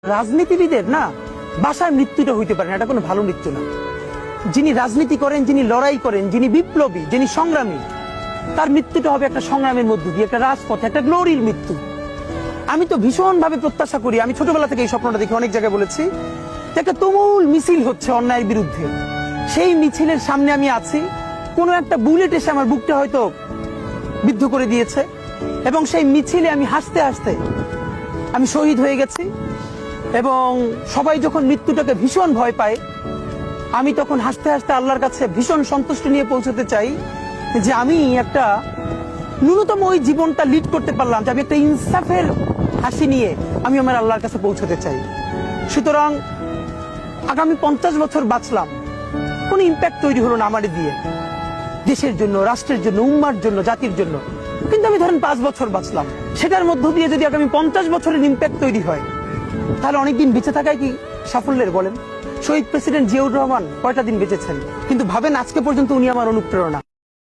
রাজনীতিবিদের না বাসায় মৃত্যুটা হইতে পারে না, এটা কোনো ভালো মৃত্যু না। যিনি রাজনীতি করেন, যিনি লড়াই করেন, যিনি বিপ্লবী, যিনি সংগ্রামী, তার মৃত্যুটা হবে একটা সংগ্রামের মধ্য দিয়ে, একটা রাজপথে, একটা গ্লোরির মৃত্যু। আমি তো ভীষণ ভাবে প্রত্যাশা করি, আমি ছোটবেলা থেকে এই স্বপ্নটা দেখি, অনেক জায়গায় বলেছি, যে একটা তুমুল মিছিল হচ্ছে অন্যায়ের বিরুদ্ধে। সেই মিছিলের সামনে আমি আছি, কোনো একটা বুলেট এসে আমার বুকটা হয়তো বিদ্ধ করে দিয়েছে, এবং সেই মিছিলে আমি হাসতে হাসতে আমি শহীদ হয়ে গেছি। এবং সবাই যখন মৃত্যুটাকে ভীষণ ভয় পায়, আমি তখন হাসতে হাসতে আল্লাহর কাছে ভীষণ সন্তুষ্টি নিয়ে পৌঁছতে চাই যে আমি একটা ন্যূনতম ওই জীবনটা লিড করতে পারলাম, যে আমি একটা ইনসাফের হাসি নিয়ে আমি আমার আল্লাহর কাছে পৌঁছতে চাই। সুতরাং আগামী 50 বছর বাঁচলাম, কোনো ইম্প্যাক্ট তৈরি হলো না আমার দিয়ে, দেশের জন্য, রাষ্ট্রের জন্য, উম্মার জন্য, জাতির জন্য। কিন্তু আমি ধরেন 5 বছর বাঁচলাম, সেটার মধ্য দিয়ে যদি আগামী 50 বছরের ইম্প্যাক্ট তৈরি হয়, তাহলে অনেকদিন বেঁচে থাকায় কি সাফল্যের বলেন? শহীদ প্রেসিডেন্ট জিয়াউর রহমান কয়টা দিন বেঁচেছেন, কিন্তু ভাবেন আজকে পর্যন্ত উনি আমার অনুপ্রেরণা।